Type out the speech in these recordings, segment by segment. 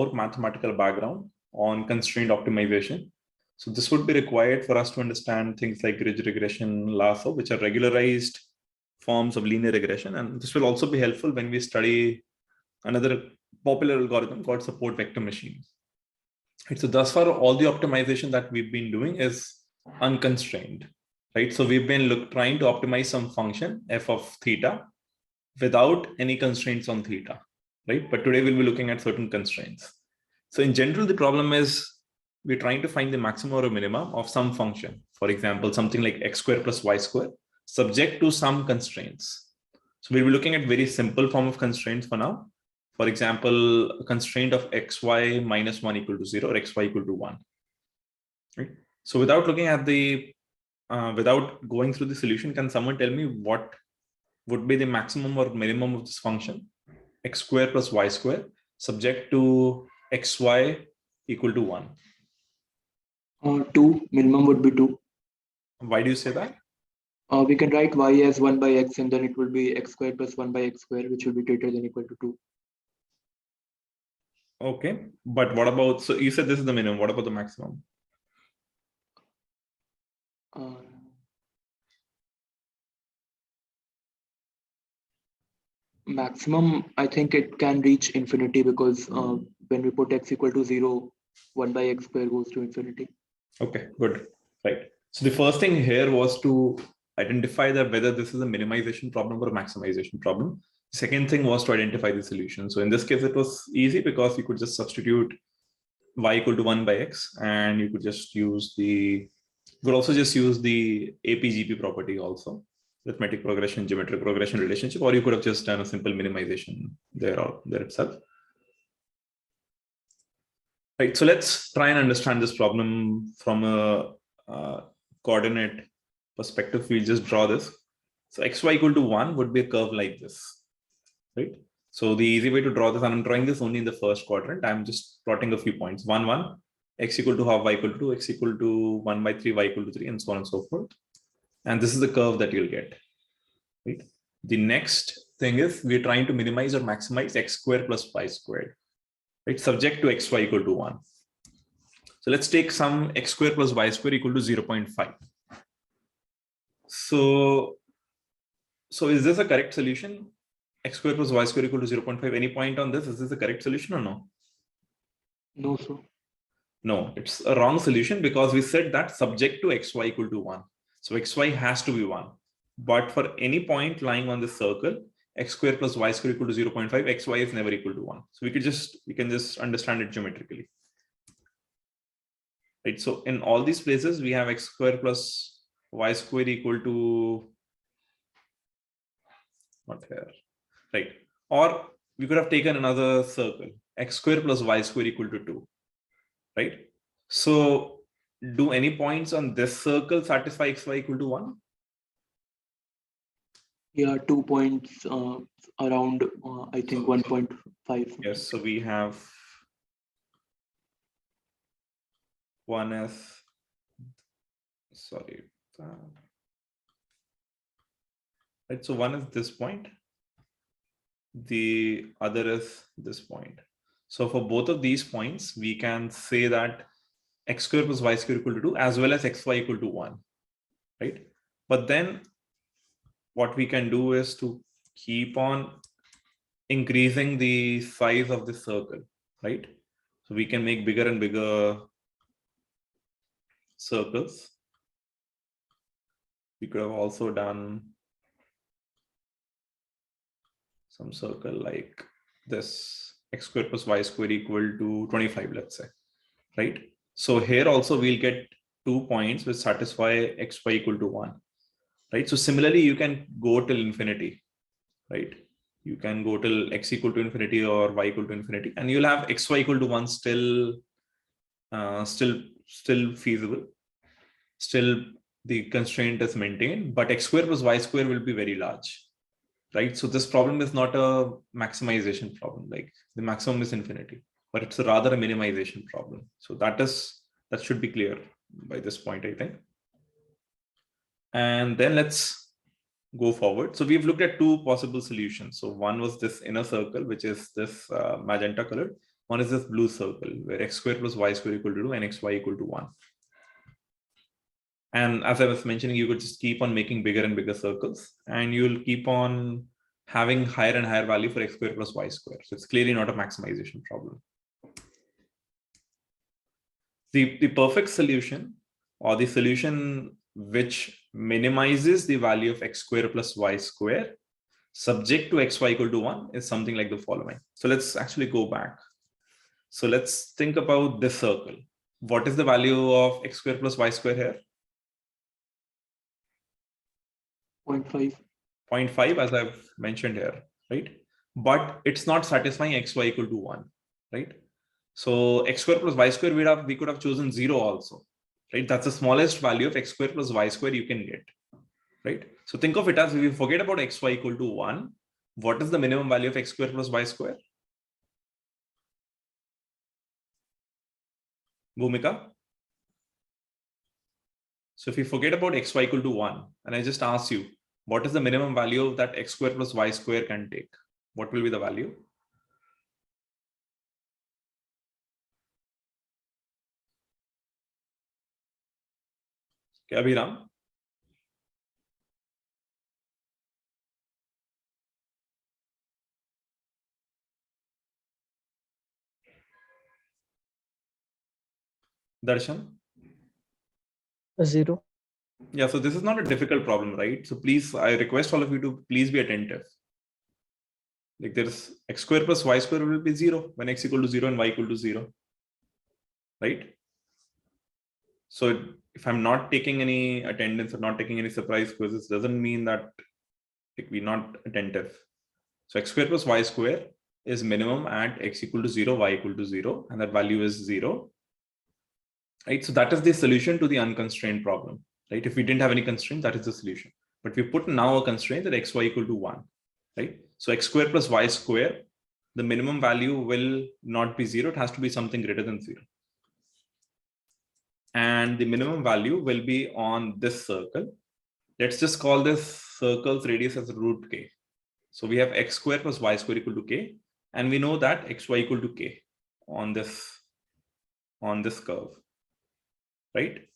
more mathematical background on constraint optimization. So this would be required for us to understand things like ridge regression, lasso, which are regularized forms of linear regression. And this will also be helpful when we study another popular algorithm called support vector machines. Right, so thus far, all the optimization that we've been doing is unconstrained, right? So we've been trying to optimize some function f of theta without any constraints on theta, right? But today we'll be looking at certain constraints. So in general, the problem is we're trying to find the maximum or minimum of some function. For example, something like x squared plus y squared, subject to some constraints. So we'll be looking at very simple form of constraints for now. For example, a constraint of xy minus 1 equal to 0 or xy equal to 1. Right? So without looking at the, without going through the solution, can someone tell me what would be the maximum or minimum of this function? X squared plus y squared subject to xy equal to 1. 2, minimum would be 2. Why do you say that? We can write y as 1 by x, and then it will be x squared plus 1 by x squared, which will be greater than equal to 2. Okay, but what about, so you said this is the minimum, what about the maximum? Maximum, I think it can reach infinity because when we put x equal to 0, 1 by x squared goes to infinity. Okay, good, right. So the first thing here was to identify that whether this is a minimization problem or a maximization problem. The second thing was to identify the solution. So in this case, it was easy because you could just substitute y equal to 1 by x, and you could just use the, you could also just use the APGP property also, arithmetic progression, geometric progression relationship, or you could have just done a simple minimization there itself. Right, so let's try and understand this problem from a coordinate perspective. We'll just draw this. So xy equal to 1 would be a curve like this, right? So the easy way to draw this, and I'm drawing this only in the first quadrant. I'm just plotting a few points. 1, 1, x equal to half, y equal to 2, x equal to 1 by 3, y equal to 3, and so on and so forth. And this is the curve that you'll get, right? The next thing is we're trying to minimize or maximize x squared plus y squared, right? Subject to xy equal to 1. So let's take some x squared plus y squared equal to 0.5. So is this a correct solution? X squared plus y squared equal to 0.5. Any point on this? Is this the correct solution or no? No, sir. No, it's a wrong solution because we said that subject to xy equal to 1. So xy has to be 1. But for any point lying on this circle, x squared plus y squared equal to 0.5, xy is never equal to 1. So we can just understand it geometrically. Right. So in all these places, we have x squared plus y squared equal to, not here, right? Or we could have taken another circle, x squared plus y squared equal to 2, right? So do any points on this circle satisfy xy equal to 1? Yeah, 2 points around, I think 1.5. Yes, so we have one as, sorry, right? So one is this point, the other is this point. So for both of these points, we can say that x squared plus y squared equal to 2 as well as xy equal to 1, right? But then what we can do is to keep on increasing the size of the circle, right? So we can make bigger and bigger circles. We could have also done some circle like this, x squared plus y squared equal to 25, let's say, right? So here also we'll get 2 points which satisfy xy equal to 1, right? So similarly, you can go till infinity, right? You can go till x equal to infinity or y equal to infinity, and you'll have xy equal to 1 still feasible. Still the constraint is maintained, but x squared plus y squared will be very large, right? So this problem is not a maximization problem, like the maximum is infinity, but it's rather a minimization problem. So that should be clear by this point, I think. And then let's go forward. So we've looked at 2 possible solutions. So one was this inner circle, which is this magenta colored, One is this blue circle where x square plus y square equal to 2 and xy equal to 1. And as I was mentioning, you could just keep on making bigger and bigger circles, and you'll keep on having higher and higher value for x square plus y square. So it's clearly not a maximization problem. The perfect solution, or the solution which minimizes the value of x square plus y square subject to xy equal to 1 is something like the following. So let's actually go back. So let's think about this circle. What is the value of x square plus y square here? 0.5. 0.5, as I've mentioned here, right? But it's not satisfying xy equal to 1, right? So x square plus y square, we could have chosen 0 also, right? That's the smallest value of x square plus y square you can get, right? So think of it as, if we forget about xy equal to 1, what is the minimum value of x square plus y square? Bhumika? So if you forget about xy equal to 1, and I just ask you, what is the minimum value that x square plus y square can take? What will be the value? Okay, Abhiram? Darshan? 0. Yeah, so this is not a difficult problem, right? So please, I request all of you to please be attentive. Like there's x square plus y square will be 0 when x equal to 0 and y equal to 0, right? So if I'm not taking any attendance or not taking any surprise quizzes, doesn't mean that we're not attentive. So x square plus y square is minimum at x equal to 0, y equal to 0, and that value is 0, right? So that is the solution to the unconstrained problem, right? If we didn't have any constraint, that is the solution. But we put now a constraint that xy equal to 1, right? So x square plus y square, the minimum value will not be 0. It has to be something greater than 0. And the minimum value will be on this circle. Let's just call this circle's radius as root k. So we have x square plus y square equal to k, and we know that xy equal to k on this curve, right?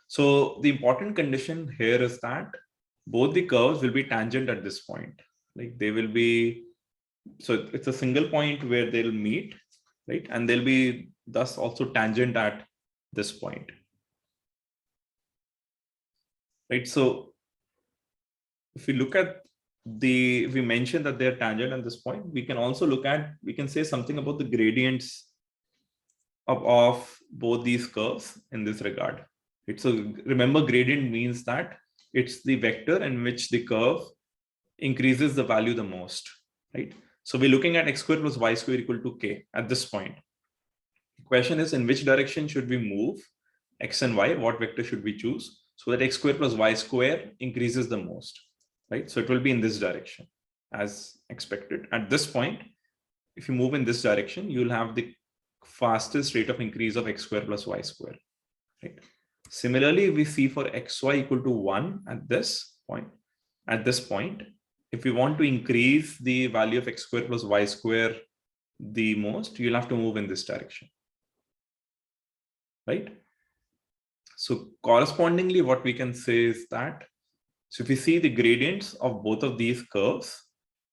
So the important condition here is that both the curves will be tangent at this point. Like they will be, so it's a single point where they'll meet, right? And they'll be thus also tangent at this point, right? So if we look at if we mention that they're tangent at this point, we can also we can say something about the gradients of both these curves in this regard. So remember, gradient means that it's the vector in which the curve increases the value the most, right? So we're looking at x square plus y square equal to k at this point. The question is, in which direction should we move x and y? What vector should we choose so that x square plus y square increases the most, right? So it will be in this direction as expected. At this point, if you move in this direction, you'll have the fastest rate of increase of x square plus y square, right? Similarly, we see for xy equal to 1 at this point. At this point, if we want to increase the value of x square plus y square the most, you'll have to move in this direction, right? So correspondingly, what we can say is that, so if we see the gradients of both of these curves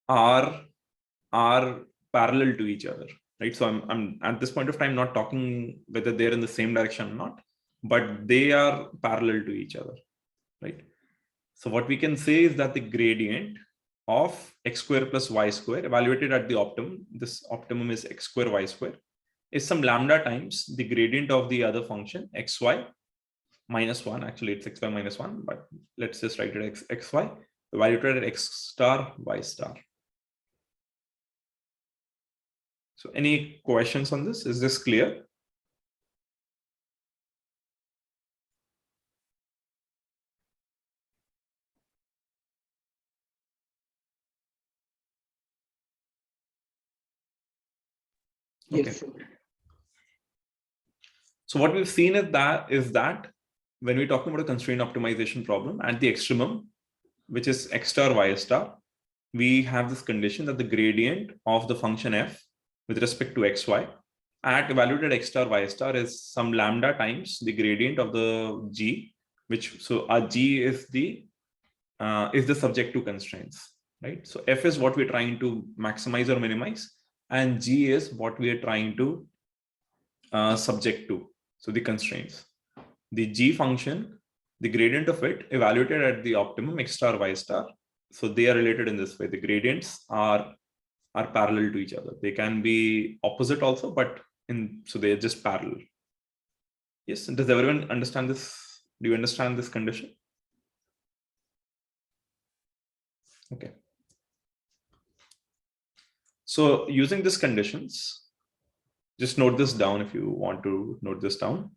are parallel to each other, right? So I'm at this point of time not talking whether they're in the same direction or not, but they are parallel to each other, right? So what we can say is that the gradient of x square plus y square evaluated at the optimum, this optimum is x square y square, is some lambda times the gradient of the other function xy minus 1. Actually, it's xy minus 1, but let's just write it xy evaluated at x star y star. So any questions on this? Is this clear? Okay. Yes. So what we've seen is that when we're talking about a constraint optimization problem at the extremum, which is x star y star, we have this condition that the gradient of the function f with respect to xy at evaluated x star y star is some lambda times the gradient of the g, which so our g is the subjective constraints, right? So f is what we're trying to maximize or minimize, and g is what we are trying to subject to, so the constraints. The g function, the gradient of it evaluated at the optimum x star y star, so they are related in this way. The gradients are parallel to each other. They can be opposite also, but so they're just parallel. Yes, does everyone understand this? Do you understand this condition? Okay, so using these conditions, just note this down if you want to note this down.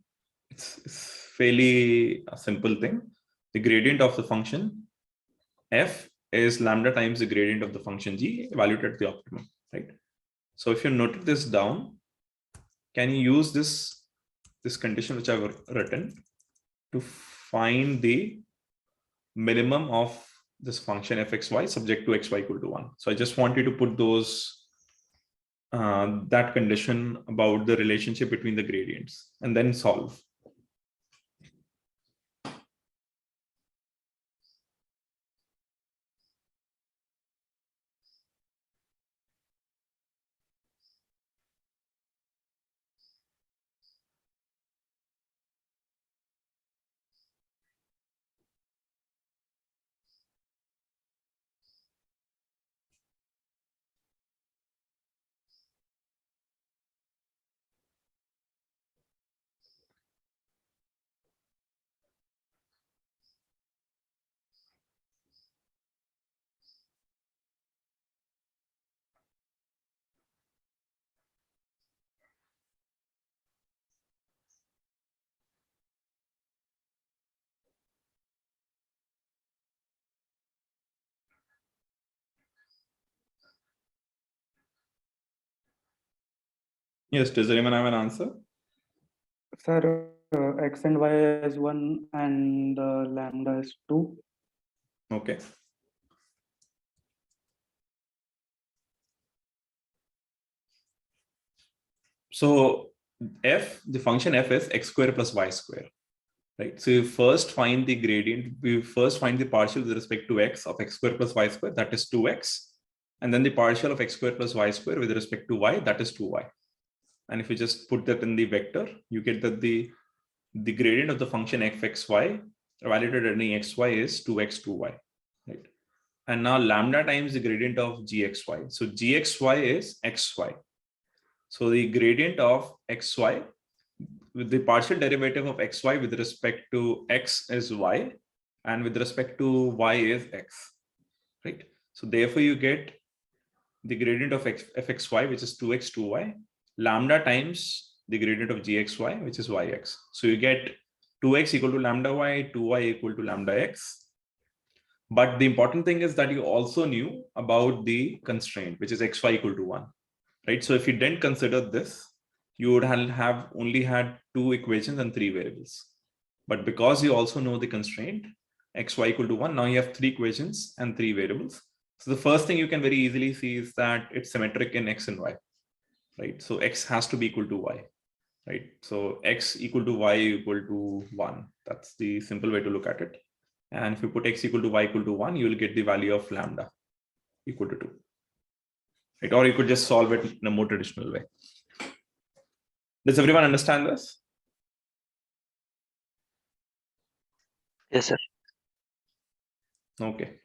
It's fairly a simple thing. The gradient of the function f is lambda times the gradient of the function g evaluated at the optimum, right? So if you noted this down, can you use this condition which I've written to find the minimum of this function fxy subject to xy equal to 1? So I just want you to put those that condition about the relationship between the gradients and then solve. Yes, does anyone have an answer? Sir, x and y is 1 and lambda is 2. Okay. So the function f is x square plus y square, right? So you first find the gradient. We first find the partial with respect to x of x square plus y square, that is 2x. And then the partial of x square plus y square with respect to y, that is 2y. And if you just put that in the vector, you get that the gradient of the function fxy evaluated at any xy is 2x 2y, right? And now lambda times the gradient of gxy. So gxy is xy. So the gradient of xy with the partial derivative of xy with respect to x is y, and with respect to y is x, right? So therefore you get the gradient of fxy, which is 2x 2y, lambda times the gradient of gxy, which is yx. So you get 2x equal to lambda y, 2y equal to lambda x. But the important thing is that you also knew about the constraint, which is xy equal to 1, right? So if you didn't consider this, you would have only had 2 equations and 3 variables. But because you also know the constraint, xy equal to 1, now you have 3 equations and 3 variables. So the first thing you can very easily see is that it's symmetric in x and y, right? So x has to be equal to y, right? So x equal to y equal to 1. That's the simple way to look at it. And if you put x equal to y equal to 1, you will get the value of lambda equal to 2. Right? Or you could just solve it in a more traditional way. Does everyone understand this? Yes, sir. Okay.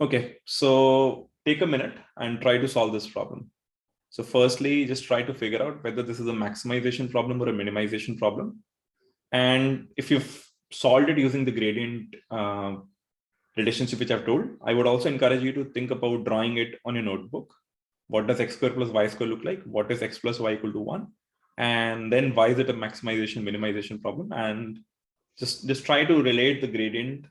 Okay, so take a minute and try to solve this problem. So firstly, just try to figure out whether this is a maximization problem or a minimization problem. And if you've solved it using the gradient relationship which I've told, I would also encourage you to think about drawing it on your notebook. What does x square plus y square look like? What is x plus y equal to 1? And then why is it a maximization minimization problem? And just try to relate the gradient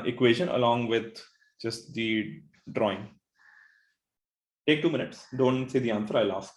equation along with just the drawing. Take 2 minutes. Don't say the answer, I'll ask.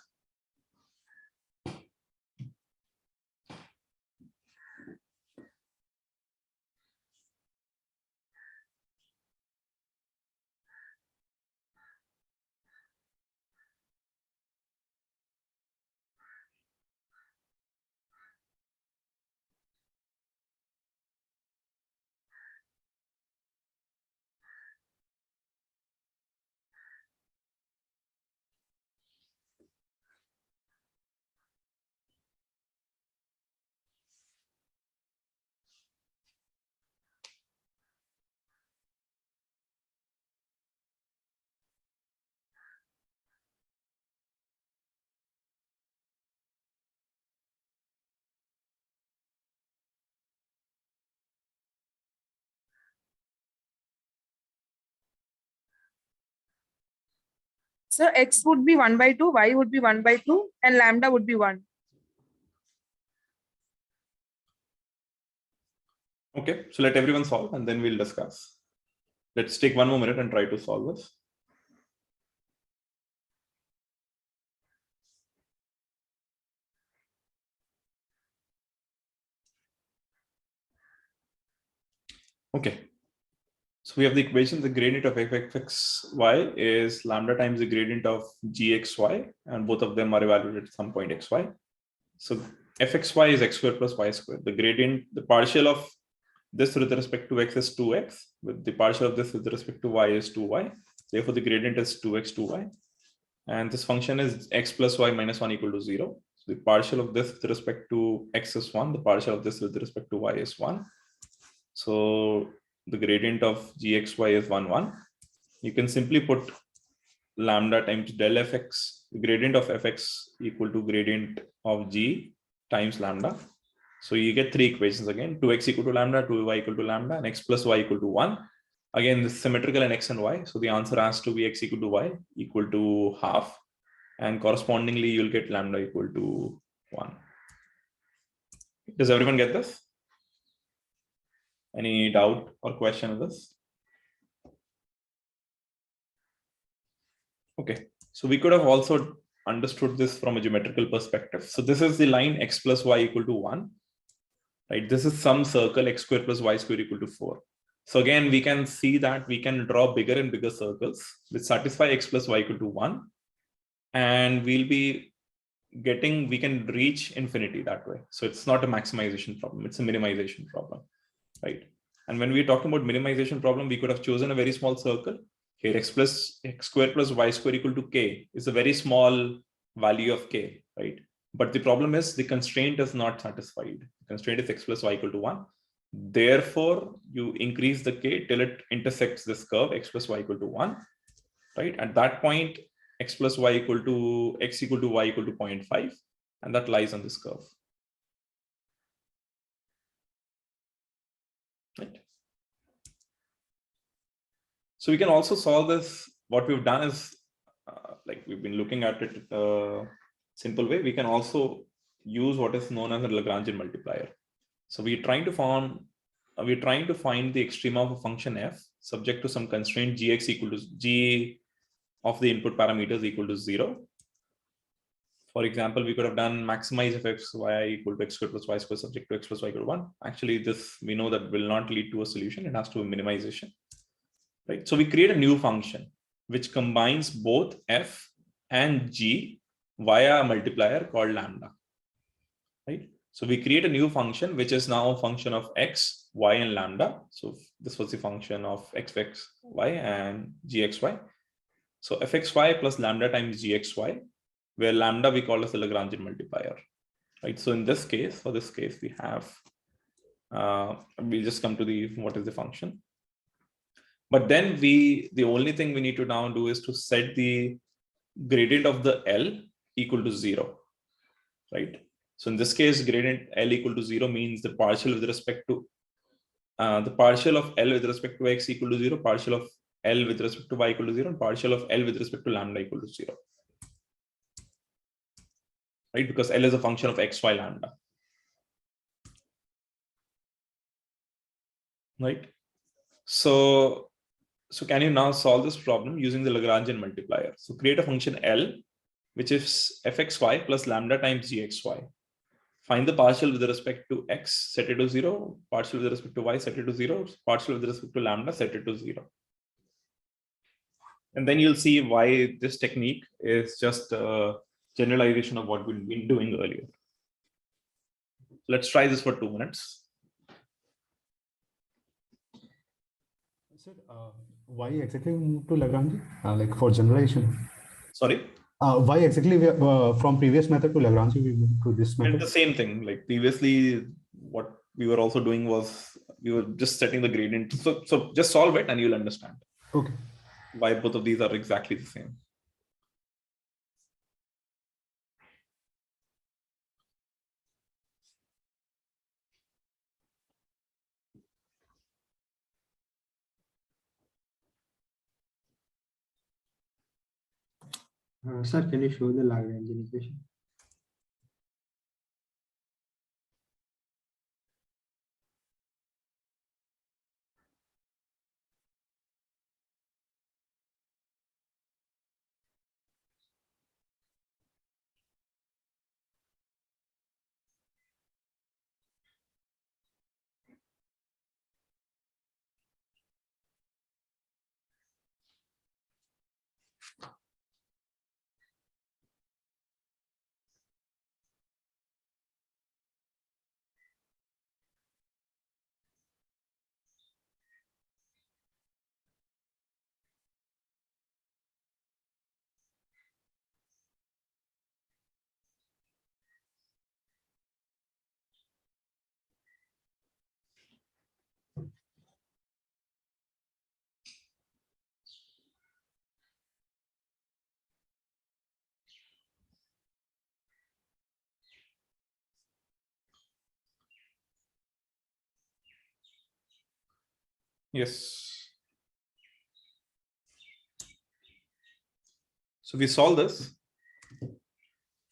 So x would be 1 by 2, y would be 1 by 2, and lambda would be 1. Okay, so let everyone solve and then we'll discuss. Let's take 1 more minute and try to solve this. Okay, so we have the equation, the gradient of fxy is lambda times the gradient of gxy, and both of them are evaluated at some point xy. So fxy is x squared plus y squared. The gradient, the partial of this with respect to x is 2x, with the partial of this with respect to y is 2y. Therefore, the gradient is 2x, 2y. And this function is x plus y minus 1 equal to 0. So the partial of this with respect to x is 1. The partial of this with respect to y is 1. So the gradient of gxy is 1, 1. You can simply put lambda times del fx, the gradient of fx equal to gradient of g times lambda. So you get 3 equations again, 2x equal to lambda, 2y equal to lambda, and x plus y equal to 1. Again, this is symmetrical in x and y. So the answer has to be x equal to y equal to half. And correspondingly, you'll get lambda equal to 1. Does everyone get this? Any doubt or question of this? Okay, so we could have also understood this from a geometrical perspective. So this is the line x plus y equal to 1. Right? This is some circle x squared plus y squared equal to 4. So again, we can see that we can draw bigger and bigger circles which satisfy x plus y equal to 1. And we'll be getting, we can reach infinity that way. So it's not a maximization problem, it's a minimization problem, right? And when we're talking about minimization problem, we could have chosen a very small circle. Here, x squared plus y squared equal to k is a very small value of k, right? But the problem is the constraint is not satisfied. The constraint is x plus y equal to 1. Therefore, you increase the k till it intersects this curve x plus y equal to 1, right? At that point, x plus y equal to x equal to y equal to 0.5, and that lies on this curve. Right. So we can also solve this. What we've done is, like we've been looking at it simple way. We can also use what is known as a Lagrangian multiplier. So we're trying to find the extrema of a function f subject to some constraint gx equal to g of the input parameters equal to 0. For example, we could have done maximize f x y equal to x squared plus y squared subject to x plus y equal to 1. Actually, this we know that will not lead to a solution. It has to be minimization. Right? So we create a new function which combines both f and g via a multiplier called lambda. Right? So we create a new function which is now a function of x, y, and lambda. So this was the function of x, y, and gxy. So fxy plus lambda times gxy, where lambda we call as the Lagrangian multiplier. Right? So in this case, for this case, we have, we'll just come to the, what is the function? But then the only thing we need to now do is to set the gradient of the L equal to 0, right? So in this case, gradient L equal to 0 means the partial with respect to, the partial of L with respect to x equal to 0, partial of L with respect to y equal to 0, and partial of L with respect to lambda equal to 0. Right? Because L is a function of x, y, lambda. Right? So can you now solve this problem using the Lagrangian multiplier? So create a function L, which is fxy plus lambda times gxy. Find the partial with respect to x, set it to 0, partial with respect to y, set it to 0, partial with respect to lambda, set it to 0. And then you'll see why this technique is just a generalization of what we've been doing earlier. Let's try this for 2 minutes. Sir, why exactly we moved to Lagrange? Like for generalization? Sorry? Why exactly we, from previous method to Lagrange we moved to this method? And the same thing, like previously, what we were also doing was we were just setting the gradient. So just solve it and you'll understand. Okay. Why both of these are exactly the same. Sir, can you show the Lagrangian equation? Yes. So we solve this.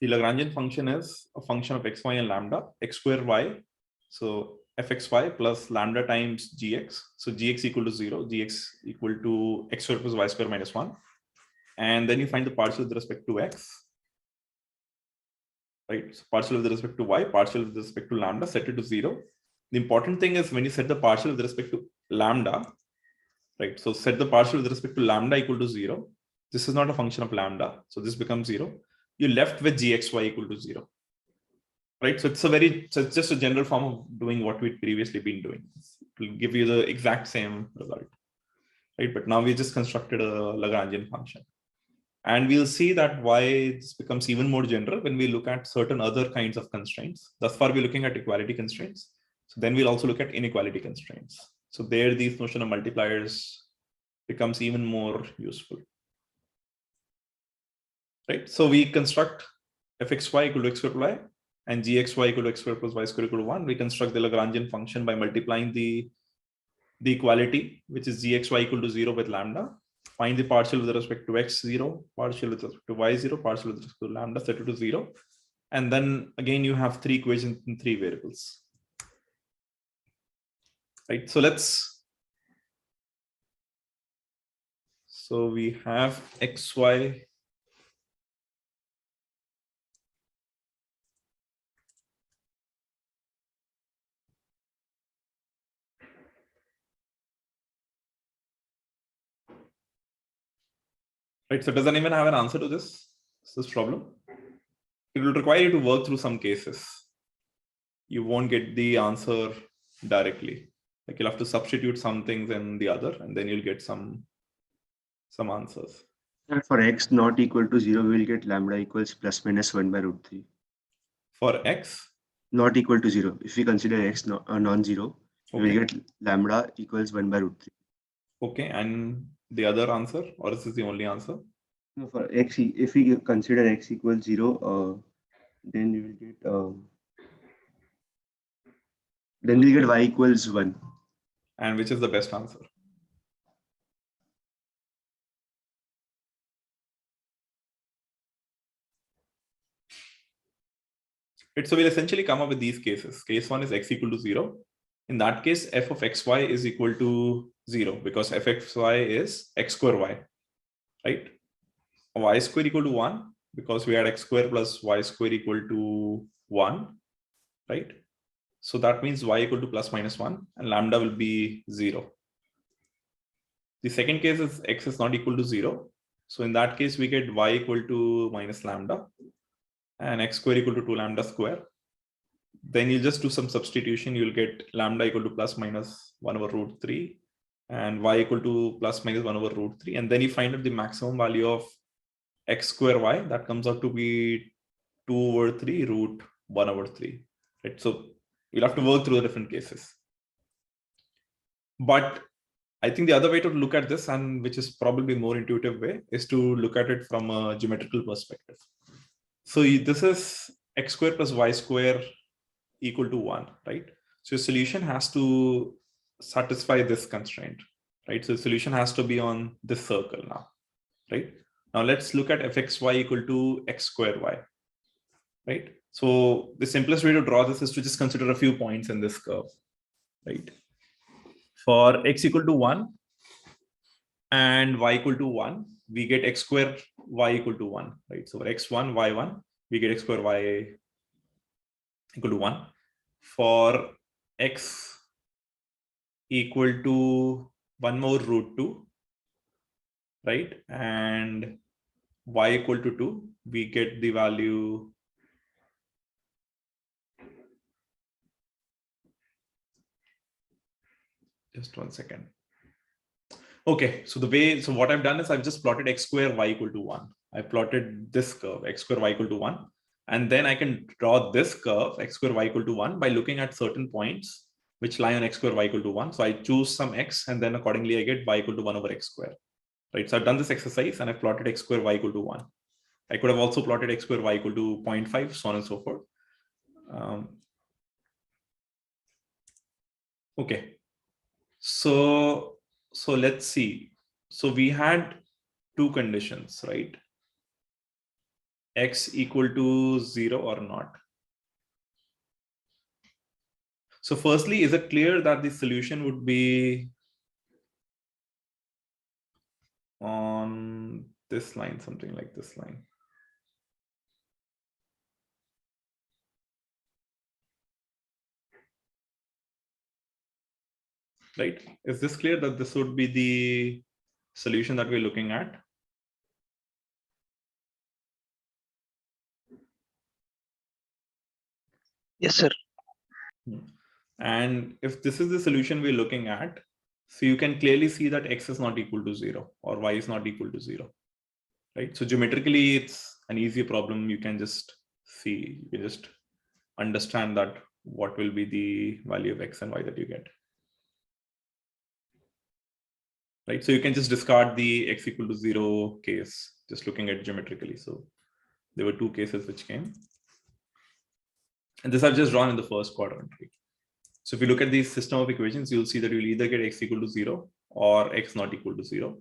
The Lagrangian function is a function of x, y, and lambda, x square y. So fxy plus lambda times gx. So gx equal to 0, gx equal to x square plus y square minus 1. And then you find the partial with respect to x. Right? So partial with respect to y, partial with respect to lambda, set it to 0. The important thing is when you set the partial with respect to lambda, right? So set the partial with respect to lambda equal to 0. This is not a function of lambda. So this becomes 0. You're left with gxy equal to 0. Right? So it's it's just a general form of doing what we'd previously been doing. It will give you the exact same result. Right? But now we just constructed a Lagrangian function. And we'll see that why this becomes even more general when we look at certain other kinds of constraints. Thus far, we're looking at equality constraints. So then we'll also look at inequality constraints. So there, these notion of multipliers becomes even more useful. Right? So we construct fxy equal to x square plus y and gxy equal to x square plus y square equal to 1. We construct the Lagrangian function by multiplying the equality, which is gxy equal to 0 with lambda. Find the partial with respect to x0, partial with respect to y0, partial with respect to lambda, set it to 0. And then again, you have three equations in three variables. Right. So we have xy right. So does anyone have an answer to this problem? It will require you to work through some cases. You won't get the answer directly. Like you'll have to substitute some things in the other, and then you'll get some answers. And for x not equal to 0, we will get lambda equals plus minus 1 by root 3. For x not equal to 0, if we consider x non-zero, we will get lambda equals 1 by root 3. Okay, and the other answer, or is this the only answer? No, for x, if we consider x equals 0, then we will get y equals 1. And which is the best answer? Right, so we'll essentially come up with these cases. Case 1 is x equal to 0. In that case, f of xy is equal to 0 because f of xy is x square y, right? Y square equal to 1 because we had x square plus y square equal to 1, right? So that means y equal to plus minus 1 and lambda will be 0. The second case is x is not equal to 0. So in that case, we get y equal to minus lambda and x square equal to 2 lambda square. Then you just do some substitution. You'll get lambda equal to plus minus 1 over root 3 and y equal to plus minus 1 over root 3. And then you find out the maximum value of x square y. That comes out to be 2 over 3 root 1 over 3. Right? So you'll have to work through the different cases. But I think the other way to look at this, and which is probably more intuitive way, is to look at it from a geometrical perspective. So this is x square plus y square equal to 1, right? So your solution has to satisfy this constraint, right? So the solution has to be on this circle now, right? Now let's look at fxy equal to x square y, right? So the simplest way to draw this is to just consider a few points in this curve, right? For x equal to 1 and y equal to 1, we get x square y equal to 1, right? So for x1, y1, we get x square y equal to 1. For x equal to 1 more root 2, right? And y equal to 2, we get the value just 1 second. Okay, so what I've done is I've just plotted x square y equal to 1. I plotted this curve, x square y equal to 1. And then I can draw this curve, x square y equal to 1, by looking at certain points which lie on x square y equal to 1. So I choose some x, and then accordingly I get y equal to 1 over x square. Right, so I've done this exercise and I've plotted x square y equal to 1. I could have also plotted x square y equal to 0.5, so on and so forth. Okay, so let's see. So we had two conditions, right? X equal to 0 or not. So firstly, is it clear that the solution would be on this line, something like this line? Right? Is this clear that this would be the solution that we're looking at? Yes, sir. And if this is the solution we're looking at, so you can clearly see that x is not equal to 0 or y is not equal to 0, right? So geometrically, it's an easy problem. You can just see, you can just understand that what will be the value of x and y that you get, right? So you can just discard the x equal to 0 case, just looking at geometrically. So there were two cases which came. And this I've just drawn in the first quadrant. Right? So if you look at the system of equations, you'll see that you'll either get x equal to 0 or x not equal to 0.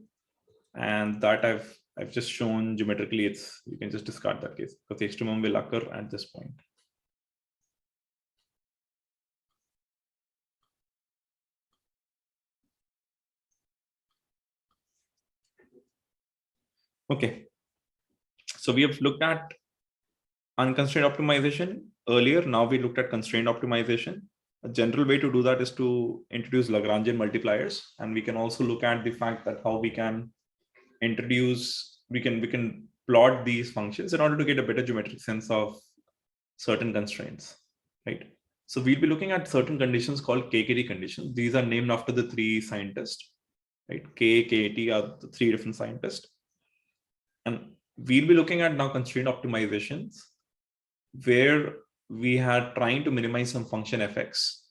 And that I've just shown geometrically, you can just discard that case because the extremum will occur at this point. Okay. So we have looked at unconstrained optimization earlier. Now we looked at constrained optimization. A general way to do that is to introduce Lagrangian multipliers. And we can also look at the fact that how we can we can plot these functions in order to get a better geometric sense of certain constraints, right? So we'll be looking at certain conditions called KKT conditions. These are named after the three scientists, right? KKT are the three different scientists. And we'll be looking at now constrained optimizations where we are trying to minimize some function fx.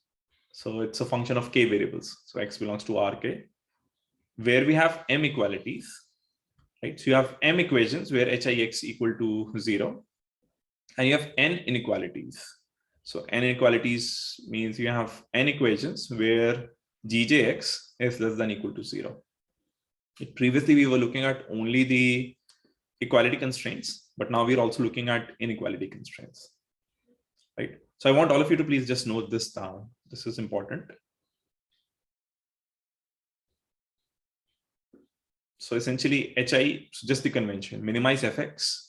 So it's a function of k variables. So x belongs to Rk, where we have m equalities, right? So you have m equations where hix equal to 0, and you have n inequalities. So n inequalities means you have n equations where gjx is less than equal to 0. Previously, we were looking at only the equality constraints, but now we're also looking at inequality constraints, right? So I want all of you to please just note this down. This is important. So essentially, so just the convention, minimize fx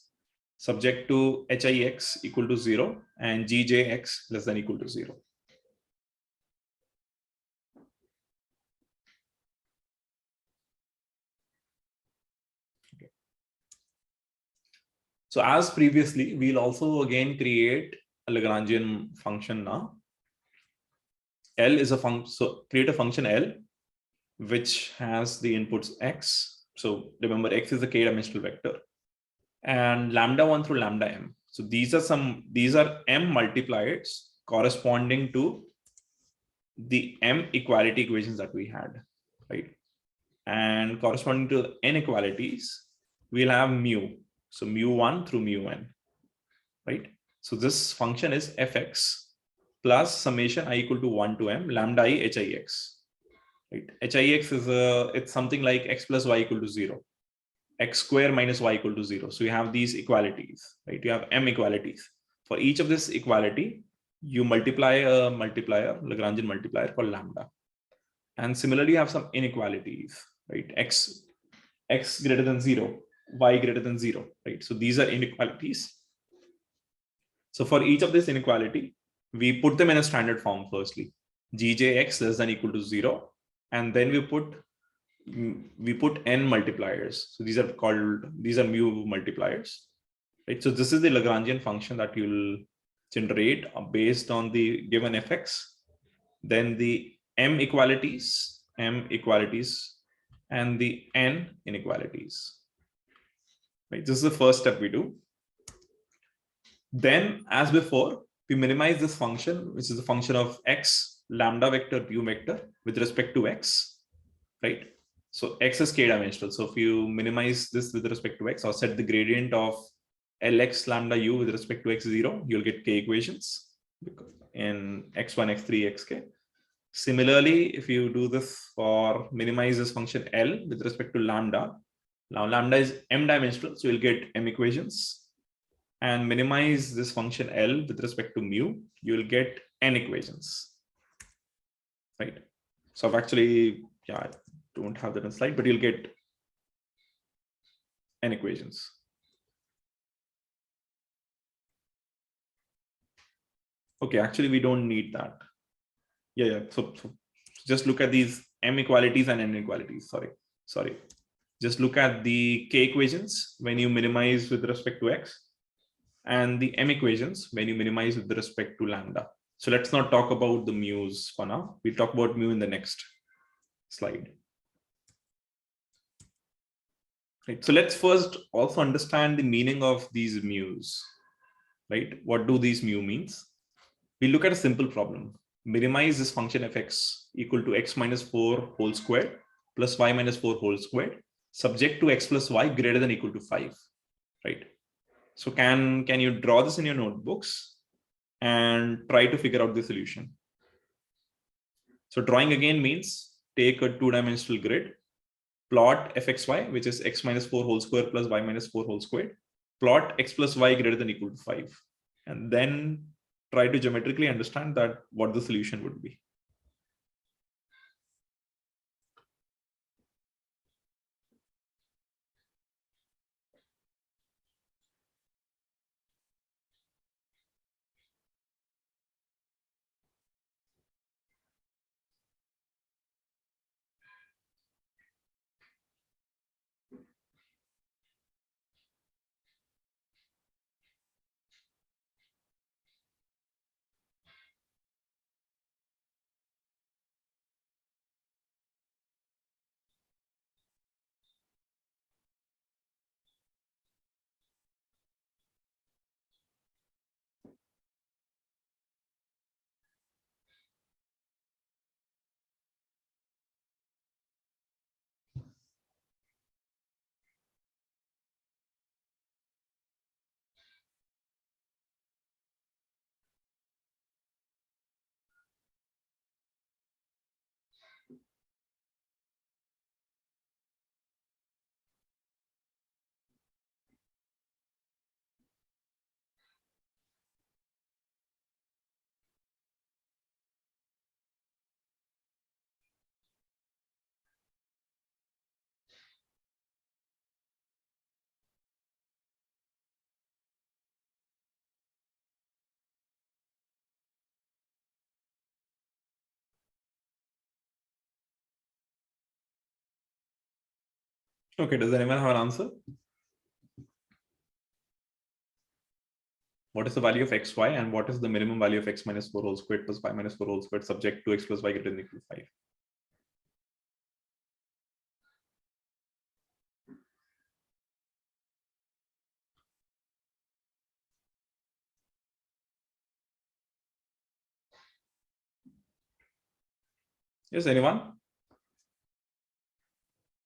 subject to hix equal to 0 and gjx less than equal to 0. Okay. So as previously, we'll also again create a Lagrangian function now. L is a function, so create a function L which has the inputs x. So remember, x is a k-dimensional vector, and lambda 1 through lambda m. So these are m multipliers corresponding to the m equality equations that we had, right? And corresponding to n equalities, we'll have mu. So mu1 through mu n, right? So this function is fx plus summation I equal to 1 to m lambda I hix. Right? Hix is it's something like x plus y equal to 0. x square minus y equal to 0. So you have these equalities, right? You have m equalities. For each of this equality, you multiply a multiplier, Lagrangian multiplier called lambda. And similarly, you have some inequalities, right? X greater than 0, y greater than 0, right? So these are inequalities. So for each of this inequality, we put them in a standard form firstly. Gjx less than equal to 0. And then we put n multipliers. So these are mu multipliers, right? So this is the Lagrangian function that you'll generate based on the given fx. Then the m equalities, and the n inequalities, right? This is the first step we do. Then, as before, we minimize this function, which is a function of x, lambda vector, mu vector with respect to x, right? So x is k-dimensional. So if you minimize this with respect to x, or set the gradient of lx lambda u with respect to x0, you'll get k equations in x1, x3, xk. Similarly, if you do this for minimize this function L with respect to lambda, now lambda is m-dimensional, so you'll get m equations. And minimize this function L with respect to mu, you'll get n equations, right? So I've actually, I don't have that in slide, but you'll get n equations. Okay, actually, we don't need that. So just look at these m equalities and n inequalities. Sorry. Just look at the k equations when you minimize with respect to x, and the m equations when you minimize with respect to lambda. So let's not talk about the mu's for now. We'll talk about mu in the next slide. Right. So let's first also understand the meaning of these mu's, right? What do these mu means? We look at a simple problem. Minimize this function fx equal to x minus 4 whole squared plus y minus 4 whole squared, subject to x plus y greater than or equal to 5, right? So can you draw this in your notebooks and try to figure out the solution? So drawing again means take a two-dimensional grid, plot fxy, which is x minus 4 whole square plus y minus 4 whole squared, plot x plus y greater than or equal to 5, and then try to geometrically understand that what the solution would be. Okay, does anyone have an answer? What is the value of xy and what is the minimum value of x minus 4 whole squared plus y minus 4 whole squared subject to x plus y greater than or equal to 5? Yes, anyone?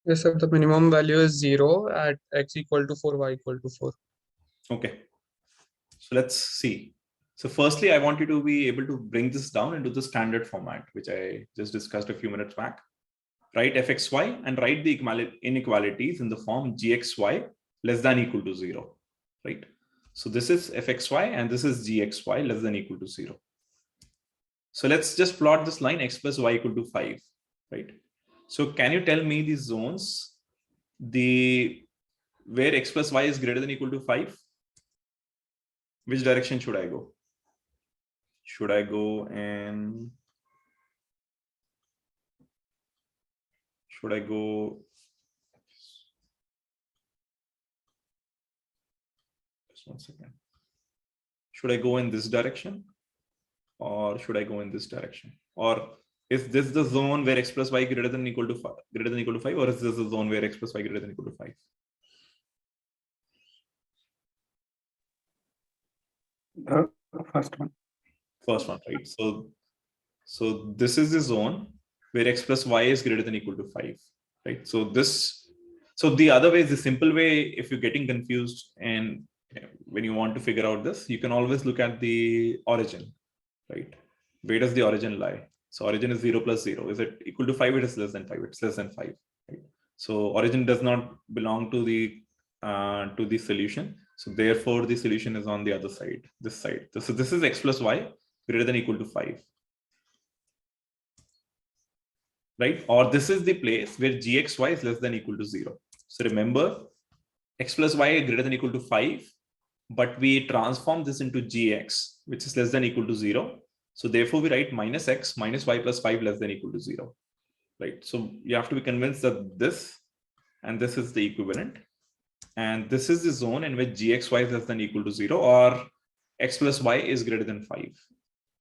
Yes, sir. The minimum value is 0 at x equal to 4, y equal to 4. Okay. So let's see. So firstly, I want you to be able to bring this down into the standard format, which I just discussed a few minutes back. write fxy and write the inequalities in the form gxy less than equal to 0, right? So this is fxy and this is gxy less than equal to 0. So let's just plot this line x plus y equal to 5, right? So can you tell me the zones where x plus y is greater than equal to 5? Which direction should I go? Should I go and should I go? Just 1 second. Should I go in this direction or should I go in this direction? Or is this the zone where x plus y greater than equal to 5, or is this the zone where x plus y greater than equal to 5? The first one. First one, right? So this is the zone where x plus y is greater than equal to 5, right? So the other way is the simple way. If you're getting confused and when you want to figure out this, you can always look at the origin, right? Where does the origin lie? So origin is 0 plus 0. Is it equal to 5? It is less than 5. It's less than 5, right? So origin does not belong to the solution. So therefore the solution is on the other side, this side. So this is x plus y greater than equal to 5, right? Or this is the place where gxy is less than equal to 0. So remember, x plus y is greater than equal to 5, but we transform this into gx, which is less than equal to 0. So therefore we write minus x minus y plus 5 less than equal to 0, right? So you have to be convinced that this and this is the equivalent. And this is the zone in which gxy is less than equal to 0 or x plus y is greater than 5.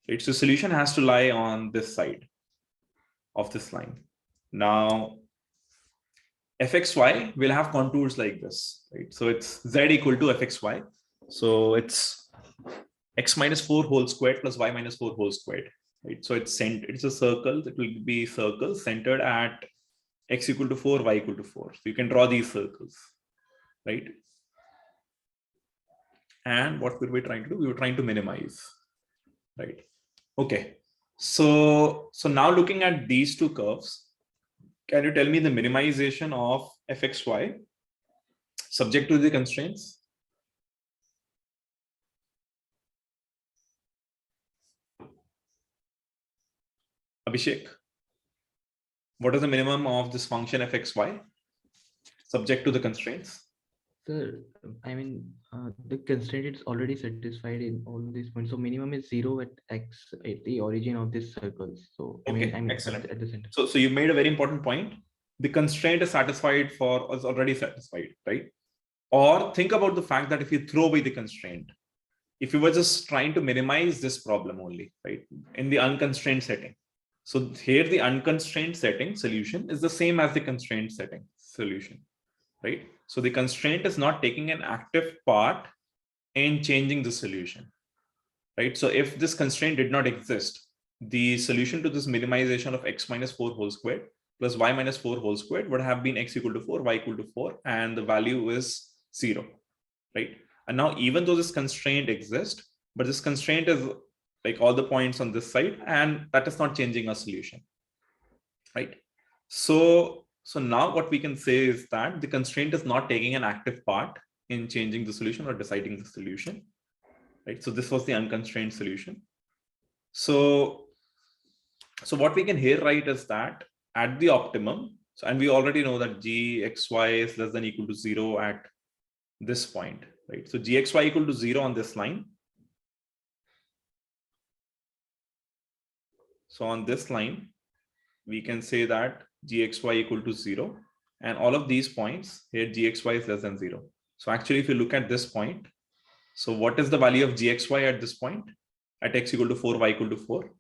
Right? So solution has to lie on this side of this line. Now, fxy will have contours like this, right? So it's z equal to fxy. So it's x minus 4 whole squared plus y minus 4 whole squared, right? So it's a circle. It will be circle centered at x equal to 4, y equal to 4. So you can draw these circles, right? And what were we trying to do? We were trying to minimize, right? Okay. So now looking at these two curves, can you tell me the minimization of fxy subject to the constraints? Abhishek, what is the minimum of this function fxy subject to the constraints? Sir, I mean, the constraint is already satisfied in all these points. So minimum is 0 at x at the origin of this circle. So Okay, I mean excellent. at the center. So you made a very important point. The constraint is satisfied is already satisfied, right? Or think about the fact that if you throw away the constraint, if you were just trying to minimize this problem only, right, in the unconstrained setting. So here the unconstrained setting solution is the same as the constrained setting solution, right? So the constraint is not taking an active part in changing the solution, right? So if this constraint did not exist, the solution to this minimization of x minus 4 whole squared plus y minus 4 whole squared would have been x equal to 4, y equal to 4, and the value is 0, right? And now even though this constraint exists, but this constraint is like all the points on this side, and that is not changing our solution, right? So now what we can say is that the constraint is not taking an active part in changing the solution or deciding the solution, right? So this was the unconstrained solution. So what we can here write is that at the optimum, and we already know that gxy is less than equal to 0 at this point, right? So gxy equal to 0 on this line. So on this line, we can say that gxy equal to 0, and all of these points here gxy is less than 0. So actually, if you look at this point, so what is the value of gxy at this point? At x equal to 4, y equal to 4.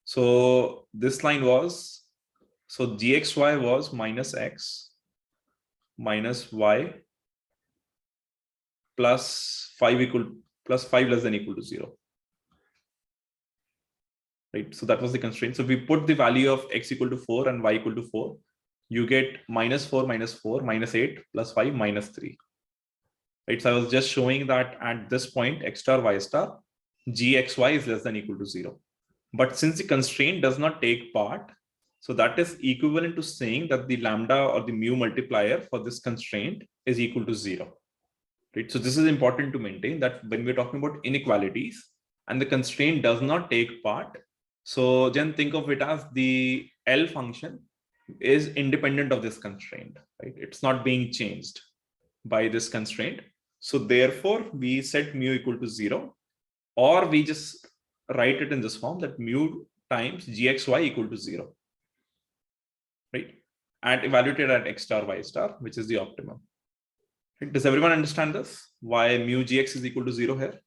So this line was, so gxy was minus x minus y plus 5 less than equal to 0. Right. So that was the constraint. So if we put the value of x equal to 4 and y equal to 4, you get minus 4 minus 8 plus 5 minus 3. Right. So I was just showing that at this point, x star, y star, gxy is less than equal to 0. But since the constraint does not take part, so that is equivalent to saying that the lambda or the mu multiplier for this constraint is equal to 0. Right? So this is important to maintain, that when we're talking about inequalities and the constraint does not take part, so then think of it as the L function is independent of this constraint, right? It's not being changed by this constraint. So therefore we set mu equal to 0, or we just write it in this form, that mu times gxy equal to 0, right? And evaluated at x star y star, which is the optimum. Right? Does everyone understand this? Why mu gx is equal to 0 here?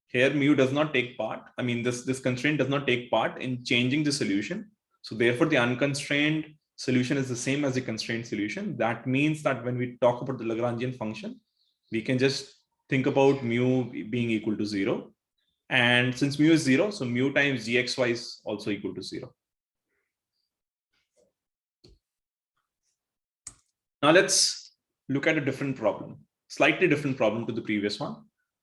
Here mu does not take part. I mean, this constraint does not take part in changing the solution. So therefore the unconstrained solution is the same as the constrained solution. That means that when we talk about the Lagrangian function, we can just think about mu being equal to 0. And since mu is 0, so mu times gxy is also equal to 0. Now let's look at a different problem, slightly different problem to the previous one.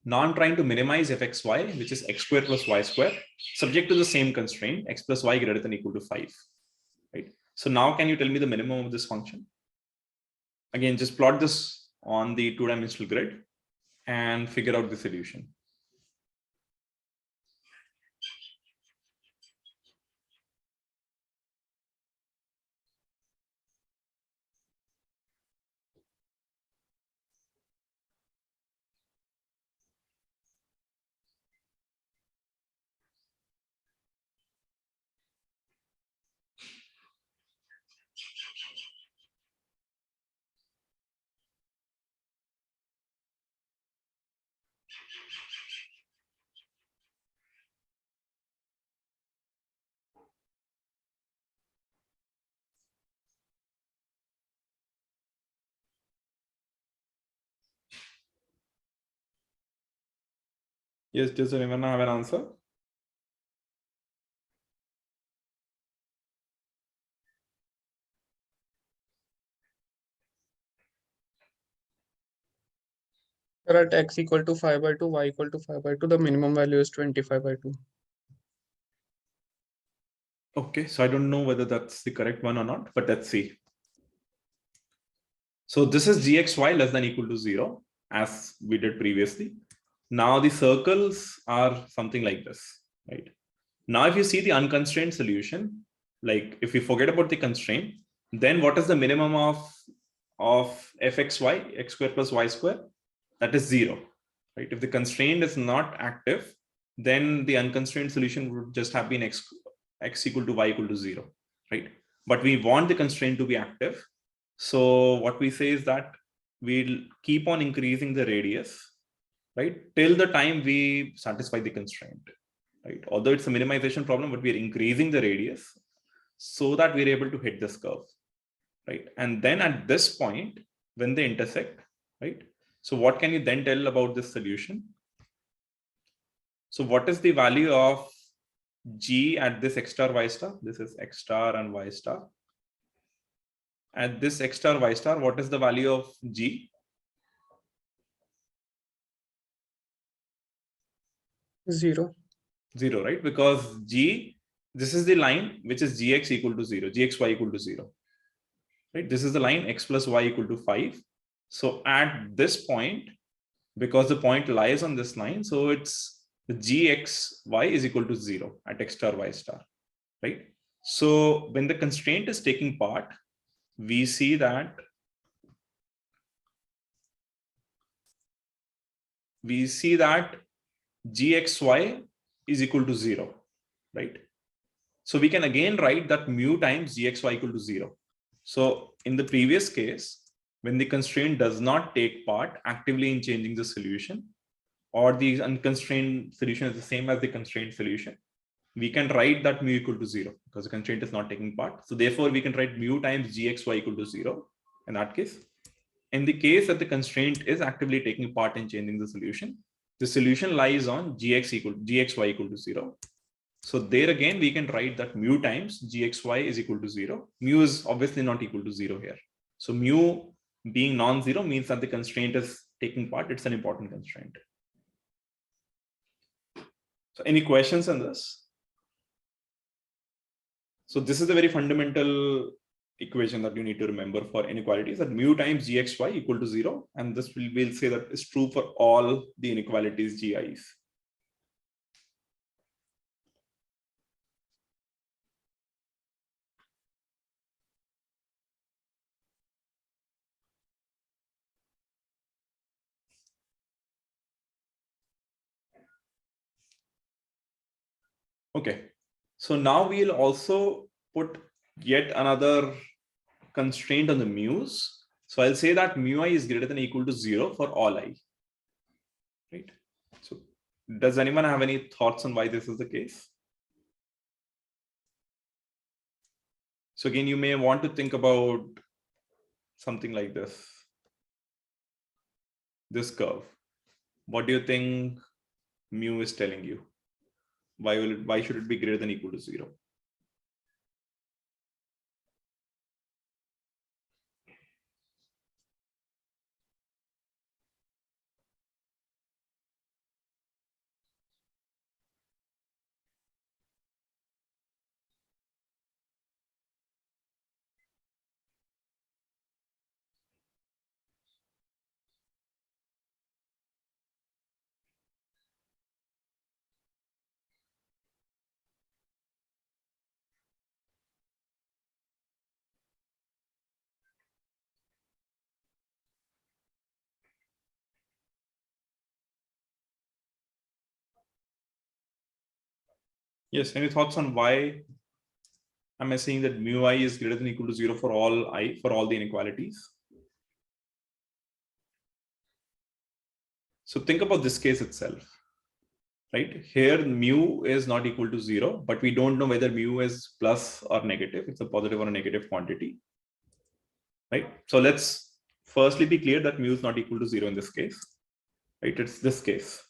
Now I'm trying to minimize fxy, which is x squared plus y squared, subject to the same constraint, x plus y greater than or equal to 5. Right? So now can you tell me the minimum of this function? Again, just plot this on the two-dimensional grid and figure out the solution. Yes, does anyone have an answer? At x equal to 5 by 2, y equal to 5 by 2, the minimum value is 25 by 2. Okay, so I don't know whether that's the correct one or not, but let's see. So this is gxy less than or equal to 0, as we did previously. Now the circles are something like this, right? Now if you see the unconstrained solution, like if we forget about the constraint, then what is the minimum of fxy, x squared plus y squared? That is 0, right? If the constraint is not active, then the unconstrained solution would just have been x equal to y equal to 0, right? But we want the constraint to be active. So what we say is that we'll keep on increasing the radius, right, till the time we satisfy the constraint, right? Although it's a minimization problem, but we're increasing the radius so that we're able to hit this curve, right? And then at this point, when they intersect, right? So what can you then tell about this solution? So what is the value of g at this x star y star? This is x star and y star. At this x star y star, what is the value of g? 0. 0, right? Because g, this is the line which is gx equal to 0, gxy equal to 0, right? This is the line x plus y equal to 5. So at this point, because the point lies on this line, so it's the gxy is equal to 0 at x star y star, right? So when the constraint is taking part, we see that gxy is equal to 0, right? So we can again write that mu times gxy equal to 0. So in the previous case, when the constraint does not take part actively in changing the solution, or the unconstrained solution is the same as the constrained solution, we can write that mu equal to 0 because the constraint is not taking part. So therefore we can write mu times gxy equal to 0 in that case. In the case that the constraint is actively taking part in changing the solution lies on gxy equal to 0. So there again, we can write that mu times gxy is equal to 0. Mu is obviously not equal to 0 here. So mu being non-zero means that the constraint is taking part. It's an important constraint. So any questions on this? So this is a very fundamental equation that you need to remember for inequalities, that mu times gxy equal to 0. And this we'll say that is true for all the inequalities gi's. Okay, so now we'll also put yet another constraint on the mu's. So I'll say that mu I is greater than or equal to 0 for all I. Right? So does anyone have any thoughts on why this is the case? So again, you may want to think about something like this. This curve. What do you think mu is telling you? Why should it be greater than or equal to 0? Yes, any thoughts on why am I saying that mu I is greater than or equal to 0 for all I, for all the inequalities? So think about this case itself, right? Here mu is not equal to 0, but we don't know whether mu is plus or negative. It's a positive or a negative quantity, right? So let's firstly be clear that mu is not equal to 0 in this case, right? It's this case.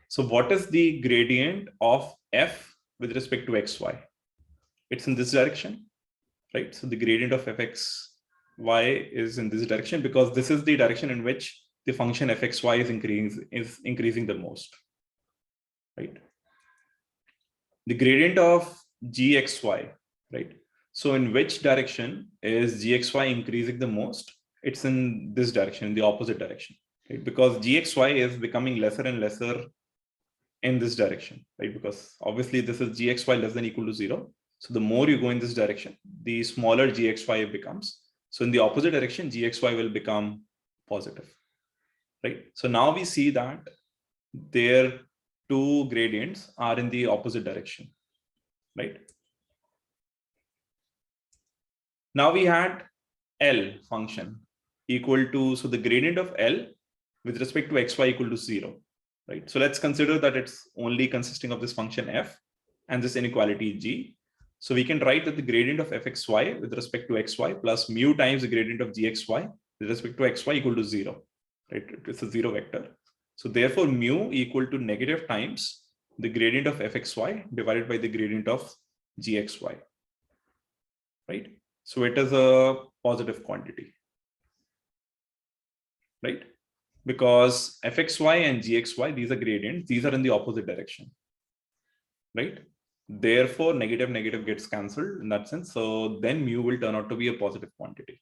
So what is the gradient of f with respect to xy? It's in this direction, right? So the gradient of fxy is in this direction because this is the direction in which the function fxy is increasing the most, right? The gradient of gxy, right? So in which direction is gxy increasing the most? It's in this direction, in the opposite direction, right? Because gxy is becoming lesser and lesser in this direction, right? Because obviously this is gxy less than or equal to 0. So the more you go in this direction, the smaller gxy becomes. So in the opposite direction, gxy will become positive, right? So now we see that their two gradients are in the opposite direction, right? Now we had L function equal to, so the gradient of L with respect to xy equal to 0, right? So let's consider that it's only consisting of this function f and this inequality g. So we can write that the gradient of fxy with respect to xy plus mu times the gradient of gxy with respect to xy equal to 0, right? It's a 0 vector. So therefore mu equal to negative times the gradient of fxy divided by the gradient of gxy, right? So it is a positive quantity, right? Because fxy and gxy, these are gradients, these are in the opposite direction, right? Therefore, negative gets cancelled in that sense. So then mu will turn out to be a positive quantity.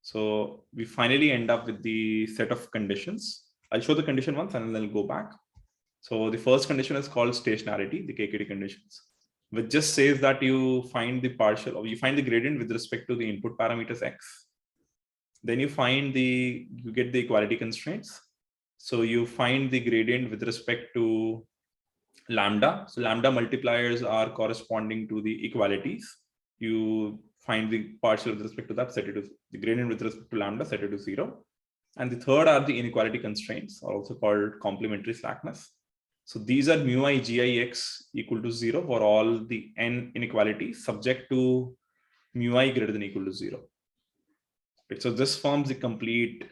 So we finally end up with the set of conditions. I'll show the condition once and then I'll go back. So the first condition is called stationarity, the KKT conditions, which just says that you find the partial, or you find the gradient with respect to the input parameters x. Then you get the equality constraints. So you find the gradient with respect to lambda. So lambda multipliers are corresponding to the equalities. You find the partial with respect to that, set it to the gradient with respect to lambda, set it to 0. And the third are the inequality constraints, are also called complementary slackness. So these are mu I gix equal to 0 for all the n inequalities subject to mu I greater than or equal to 0. Right, so this forms the complete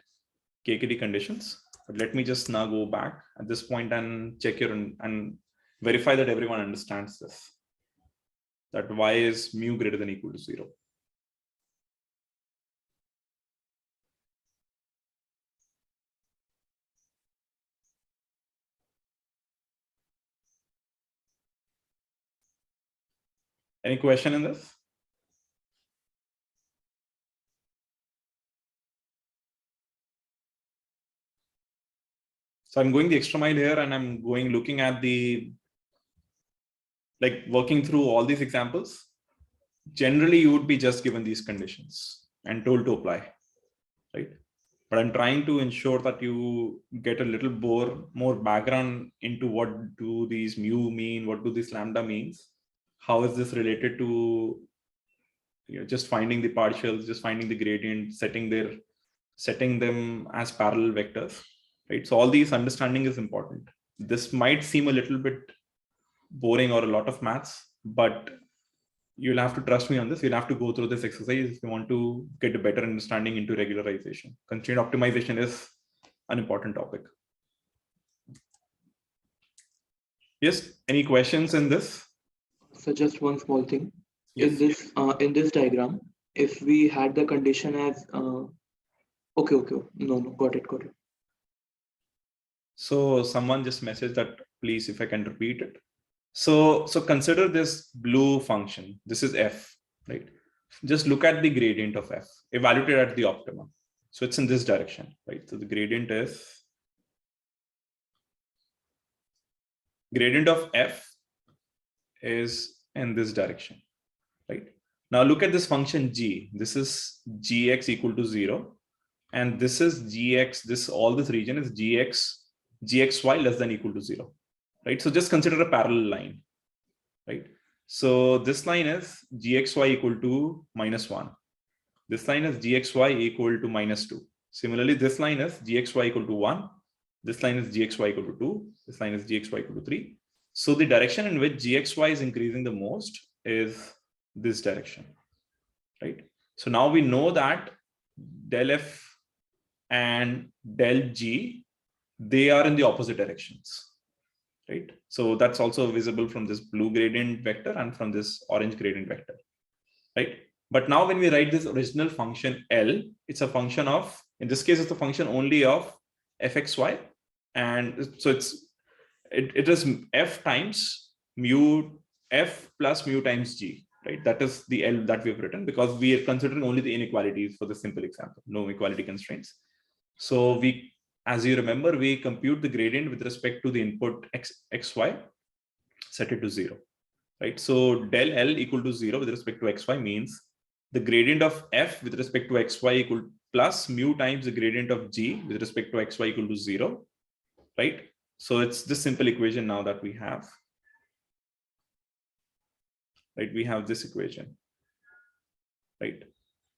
KKT conditions. But let me just now go back at this point and check and verify that everyone understands this. That y is mu greater than or equal to 0. Any question in this? So I'm going the extra mile here, and I'm looking at working through all these examples. Generally, you would be just given these conditions and told to apply, right? But I'm trying to ensure that you get a little more background into what do these mu mean, what do these lambda means, how is this related to just finding the partials, just finding the gradient, setting them as parallel vectors, right? So all these understanding is important. This might seem a little bit boring or a lot of maths, but you'll have to trust me on this. You'll have to go through this exercise if you want to get a better understanding into regularization. Constraint optimization is an important topic. Yes, any questions in this? So just one small thing. Yes. In this diagram, if we had the condition as okay, no, got it. So someone just messaged that, please, if I can repeat it. So consider this blue function. This is f, right? Just look at the gradient of f, evaluated at the optima. So it's in this direction, right? So the gradient of f is in this direction, right? Now look at this function g. This is gx equal to 0. And this is gx, all this region is gxy less than equal to 0, right? So just consider a parallel line, right? So this line is gxy equal to -1. This line is gxy equal to -2. Similarly, this line is gxy equal to 1. This line is gxy equal to 2. This line is gxy equal to 3. So the direction in which gxy is increasing the most is this direction, right? So now we know that del f and del g, they are in the opposite directions, right? So that's also visible from this blue gradient vector and from this orange gradient vector, right? But now when we write this original function L, it's a function of, in this case, it's a function only of fxy. And so it is f times mu, f plus mu times g, right? That is the L that we've written because we are considering only the inequalities for the simple example, no equality constraints. So we, as you remember, we compute the gradient with respect to the input xy, set it to 0, right? So del L equal to 0 with respect to xy means the gradient of f with respect to xy equal plus mu times the gradient of g with respect to xy equal to 0, right? So it's this simple equation now that we have, right? We have this equation, right?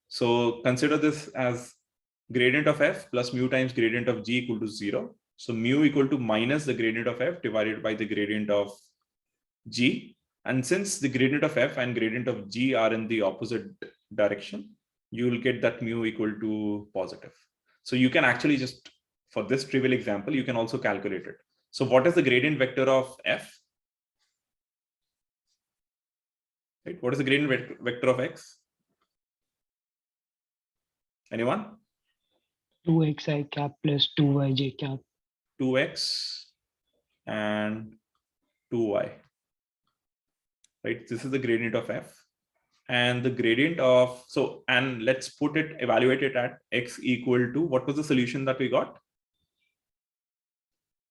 So consider this as gradient of f plus mu times gradient of g equal to 0. So mu equal to minus the gradient of f divided by the gradient of g. And since the gradient of f and gradient of g are in the opposite direction, you will get that mu equal to positive. So you can actually just, for this trivial example, you can also calculate it. So what is the gradient vector of f? Right? What is the gradient vector of x? Anyone? 2xi cap plus 2yj cap. 2x and 2y. Right? This is the gradient of f. And the gradient of, so, and let's evaluate it at x equal to, what was the solution that we got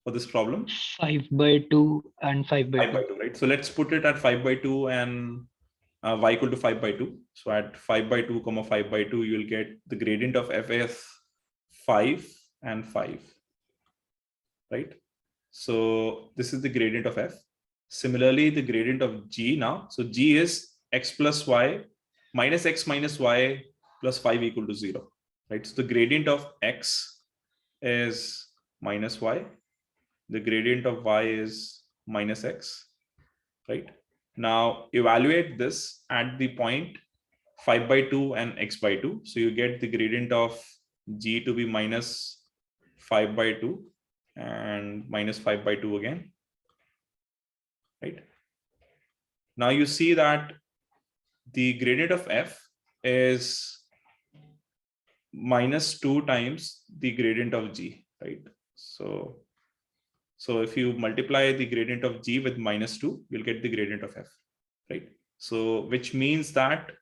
for this problem? 5/2 and 5/2. 5/2, right? So let's put it at 5/2 and y equal to 5/2. So at 5/2, 5/2, you'll get the gradient of f is 5 and 5, right? So this is the gradient of f. Similarly, the gradient of g now. So g is x plus y minus x minus y plus 5 equal to 0, right? So the gradient of x is minus y. The gradient of y is minus x, right? Now evaluate this at the point 5/2 and x/2. So you get the gradient of g to be minus 5/2 and minus 5/2 again, right? Now you see that the gradient of f is -2 times the gradient of g, right? So if you multiply the gradient of g with -2, you'll get the gradient of f, right? So which means that,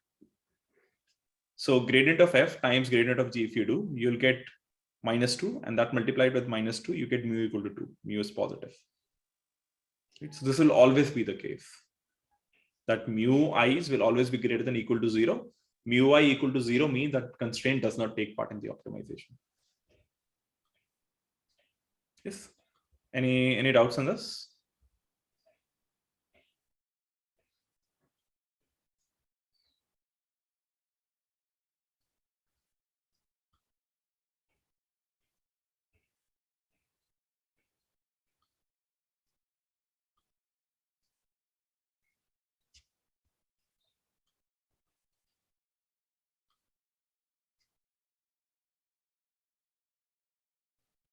so gradient of f times gradient of g, if you do, you'll get -2, and that multiplied with -2, you get mu equal to 2. Mu is positive. Right? So this will always be the case, that mu i's will always be greater than or equal to 0. Mu I equal to 0 means that constraint does not take part in the optimization. Yes. Any doubts on this?